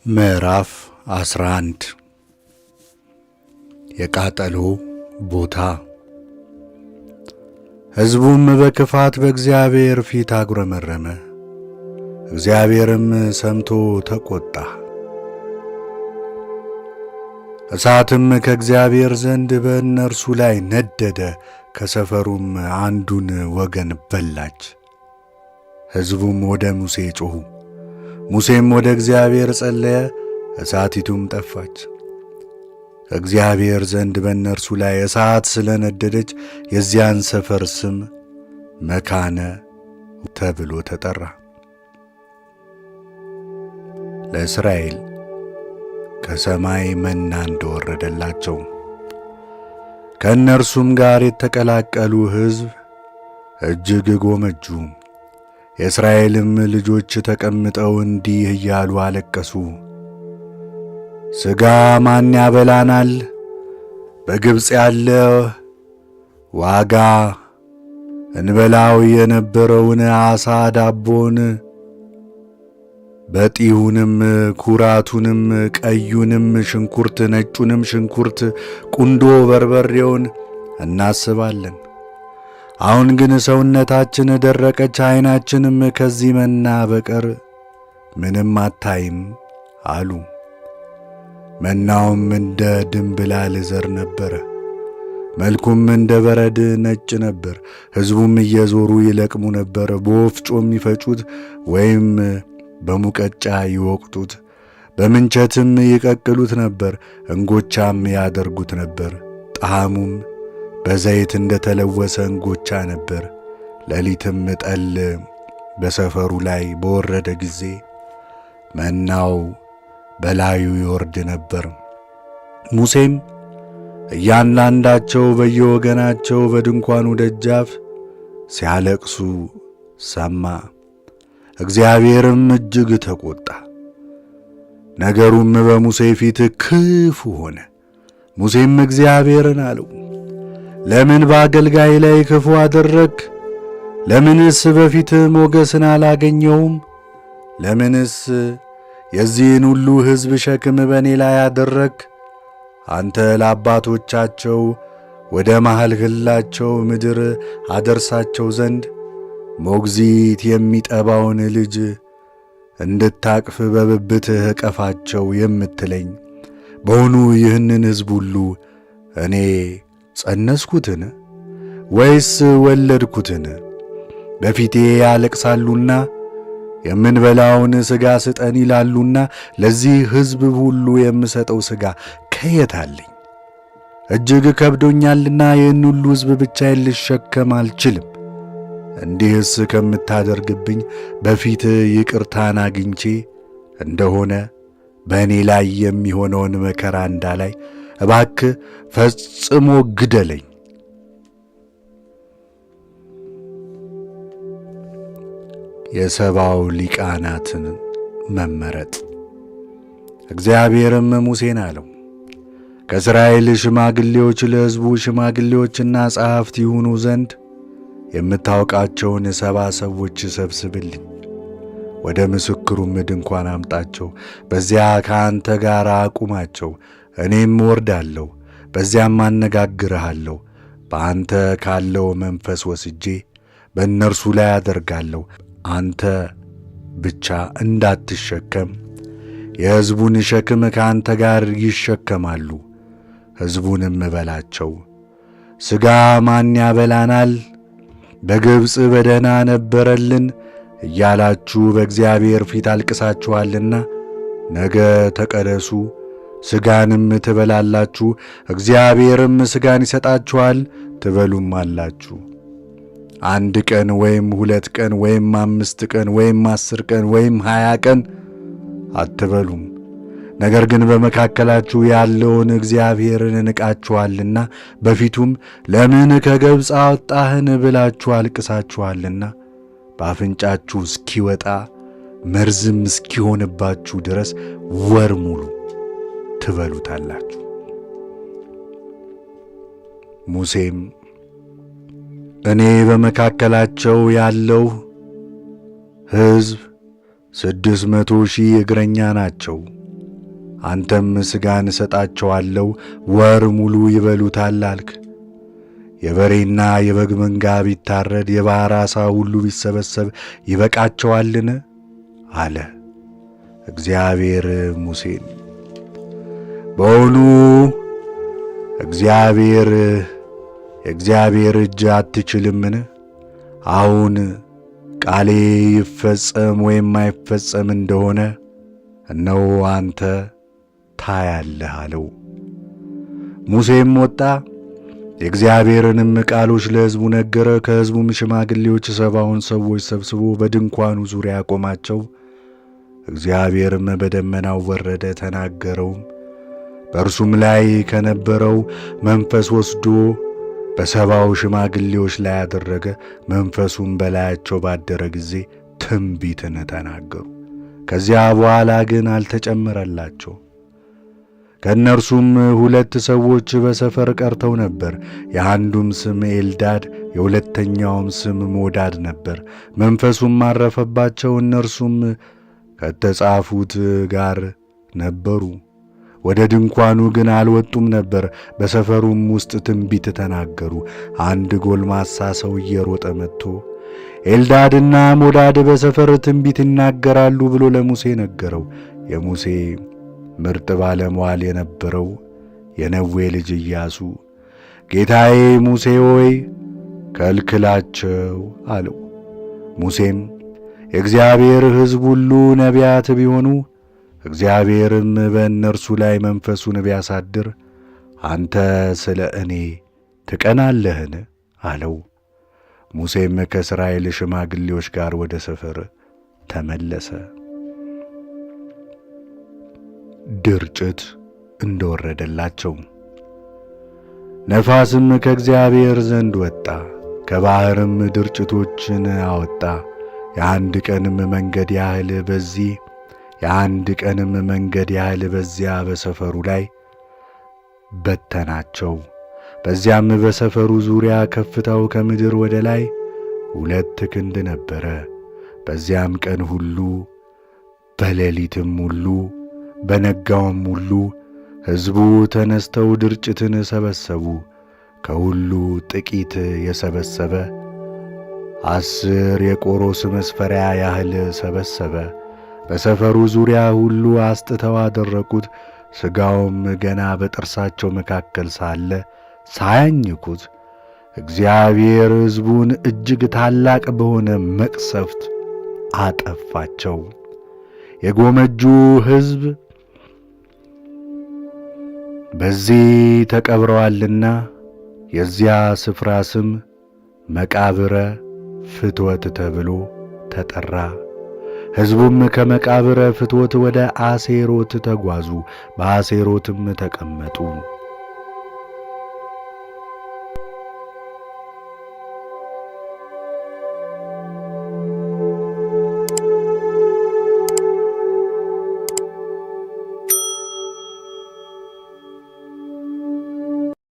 ምዕራፍ 11 የቃጠሎ ቦታ። ሕዝቡም በክፋት በእግዚአብሔር ፊት አጉረመረመ። እግዚአብሔርም ሰምቶ ተቈጣ። እሳትም ከእግዚአብሔር ዘንድ በእነርሱ ላይ ነደደ፣ ከሰፈሩም አንዱን ወገን በላች። ሕዝቡም ወደ ሙሴ ጮኹ። ሙሴም ወደ እግዚአብሔር ጸለየ፣ እሳቲቱም ጠፋች። ከእግዚአብሔር ዘንድ በእነርሱ ላይ እሳት ስለነደደች የዚያን ሰፈር ስም መካነ ተብሎ ተጠራ። ለእስራኤል ከሰማይ መና እንደወረደላቸው ከእነርሱም ጋር የተቀላቀሉ ሕዝብ እጅግ ጎመጁ። የእስራኤልም ልጆች ተቀምጠው እንዲህ እያሉ አለቀሱ። ሥጋ ማን ያበላናል? በግብፅ ያለ ዋጋ እንበላው የነበረውን ዓሣ ዳቦን፣ በጢሁንም ኩራቱንም፣ ቀዩንም ሽንኩርት፣ ነጩንም ሽንኩርት፣ ቁንዶ በርበሬውን እናስባለን። አሁን ግን ሰውነታችን ደረቀች፣ ዓይናችንም ከዚህ መና በቀር ምንም አታይም አሉ። መናውም እንደ ድንብላል ዘር ነበረ፣ መልኩም እንደ በረድ ነጭ ነበር። ሕዝቡም እየዞሩ ይለቅሙ ነበር፣ በወፍጮም ይፈጩት ወይም በሙቀጫ ይወቅጡት፣ በምንቸትም ይቀቅሉት ነበር፣ እንጎቻም ያደርጉት ነበር። ጣዕሙም በዘይት እንደ ተለወሰ እንጎቻ ነበር። ሌሊትም ጠል በሰፈሩ ላይ በወረደ ጊዜ መናው በላዩ ይወርድ ነበር። ሙሴም እያንዳንዳቸው በየወገናቸው በድንኳኑ ደጃፍ ሲያለቅሱ ሰማ። እግዚአብሔርም እጅግ ተቈጣ፣ ነገሩም በሙሴ ፊት ክፉ ሆነ። ሙሴም እግዚአብሔርን አለው፣ ለምን በአገልጋይ ላይ ክፉ አደረግ? ለምንስ በፊትህ ሞገስን አላገኘውም? ለምንስ የዚህን ሁሉ ሕዝብ ሸክም በእኔ ላይ አደረግ? አንተ ለአባቶቻቸው ወደ ማልህላቸው ምድር አደርሳቸው ዘንድ ሞግዚት የሚጠባውን ልጅ እንድታቅፍ በብብትህ እቀፋቸው የምትለኝ በውኑ ይህንን ሕዝብ ሁሉ እኔ ጸነስኩትን ወይስ ወለድኩትን? በፊቴ ያለቅሳሉና የምንበላውን ሥጋ ስጠን ይላሉና ለዚህ ሕዝብ ሁሉ የምሰጠው ሥጋ ከየት አለኝ? እጅግ ከብዶኛልና ይህን ሁሉ ሕዝብ ብቻዬን ልሸከም አልችልም። እንዲህስ ከምታደርግብኝ በፊት ይቅርታን አግኝቼ እንደሆነ በእኔ ላይ የሚሆነውን መከራ እንዳላይ እባክህ ፈጽሞ ግደለኝ። የሰባው ሊቃናትን መመረጥ። እግዚአብሔርም ሙሴን አለው፣ ከእስራኤል ሽማግሌዎች ለሕዝቡ ሽማግሌዎችና ጸሐፍት ይሁኑ ዘንድ የምታውቃቸውን 70 ሰዎች ሰብስብልኝ። ወደ ምስክሩም ድንኳን አምጣቸው፣ በዚያ ከአንተ ጋር አቁማቸው። እኔም እወርዳለሁ፣ በዚያም አነጋግርሃለሁ። በአንተ ካለው መንፈስ ወስጄ በእነርሱ ላይ አደርጋለሁ። አንተ ብቻ እንዳትሸከም የሕዝቡን ሸክም ከአንተ ጋር ይሸከማሉ። ሕዝቡንም በላቸው፣ ሥጋ ማን ያበላናል? በግብፅ በደህና ነበረልን እያላችሁ በእግዚአብሔር ፊት አልቅሳችኋልና ነገ ተቀደሱ፣ ሥጋንም ትበላላችሁ። እግዚአብሔርም ሥጋን ይሰጣችኋል፣ ትበሉም አላችሁ። 1 ቀን ወይም 2 ቀን ወይም 5 ቀን ወይም 10 ቀን ወይም 20 ቀን አትበሉም። ነገር ግን በመካከላችሁ ያለውን እግዚአብሔርን ንቃችኋልና በፊቱም ለምን ከግብፅ አወጣህን ብላችሁ አልቅሳችኋልና በአፍንጫችሁ እስኪወጣ መርዝም እስኪሆንባችሁ ድረስ ወር ሙሉ ትበሉታላችሁ። ሙሴም እኔ በመካከላቸው ያለው ሕዝብ 600,000 እግረኛ ናቸው፣ አንተም ሥጋን እሰጣቸዋለሁ፣ ወር ሙሉ ይበሉታል አልክ። የበሬና የበግ መንጋ ቢታረድ የባሕር ዓሣ ሁሉ ቢሰበሰብ ይበቃቸዋልን? አለ። እግዚአብሔር ሙሴን በውኑ የእግዚአብሔር እጅ አትችልምን? አሁን ቃሌ ይፈጸም ወይም አይፈጸም እንደሆነ እነሆ አንተ ታያለህ አለው። ሙሴም ወጣ፣ የእግዚአብሔርንም ቃሎች ለሕዝቡ ነገረ። ከሕዝቡም ሽማግሌዎች 70 ሰዎች ሰብስቦ በድንኳኑ ዙሪያ አቆማቸው። እግዚአብሔርም በደመናው ወረደ፣ ተናገረውም። በእርሱም ላይ ከነበረው መንፈስ ወስዶ በ70 ሽማግሌዎች ላይ አደረገ። መንፈሱም በላያቸው ባደረ ጊዜ ትንቢትን ተናገሩ። ከዚያ በኋላ ግን አልተጨመረላቸው። ከእነርሱም 2 ሰዎች በሰፈር ቀርተው ነበር። የአንዱም ስም ኤልዳድ የሁለተኛውም ስም ሞዳድ ነበር። መንፈሱም አረፈባቸው። እነርሱም ከተጻፉት ጋር ነበሩ፣ ወደ ድንኳኑ ግን አልወጡም ነበር። በሰፈሩም ውስጥ ትንቢት ተናገሩ። አንድ ጎልማሳ ሰው እየሮጠ መጥቶ ኤልዳድና ሞዳድ በሰፈር ትንቢት ይናገራሉ ብሎ ለሙሴ ነገረው። የሙሴ ምርጥ ባለሟል የነበረው የነዌ ልጅ ኢያሱ ጌታዬ ሙሴ ሆይ ከልክላቸው አለው። ሙሴም የእግዚአብሔር ሕዝብ ሁሉ ነቢያት ቢሆኑ እግዚአብሔርም በእነርሱ ላይ መንፈሱን ቢያሳድር አንተ ስለ እኔ ትቀናለህን? አለው። ሙሴም ከእስራኤል ሽማግሌዎች ጋር ወደ ሰፈር ተመለሰ። ድርጭት እንደወረደላቸው። ነፋስም ከእግዚአብሔር ዘንድ ወጣ፣ ከባሕርም ድርጭቶችን አወጣ። የአንድ ቀንም መንገድ ያህል በዚያ በሰፈሩ ላይ በተናቸው። በዚያም በሰፈሩ ዙሪያ ከፍታው ከምድር ወደ ላይ 2 ክንድ ነበረ። በዚያም ቀን ሁሉ በሌሊትም ሁሉ በነጋውም ሁሉ ሕዝቡ ተነስተው ድርጭትን ሰበሰቡ። ከሁሉ ጥቂት የሰበሰበ 10 የቆሮስ መስፈሪያ ያህል ሰበሰበ። በሰፈሩ ዙሪያ ሁሉ አስጥተው አደረቁት። ሥጋውም ገና በጥርሳቸው መካከል ሳለ ሳያኝኩት እግዚአብሔር ሕዝቡን እጅግ ታላቅ በሆነ መቅሰፍት አጠፋቸው። የጎመጁ ሕዝብ በዚህ ተቀብረዋልና የዚያ ስፍራ ስም መቃብረ ፍትወት ተብሎ ተጠራ። ሕዝቡም ከመቃብረ ፍትወት ወደ አሴሮት ተጓዙ፣ በአሴሮትም ተቀመጡ።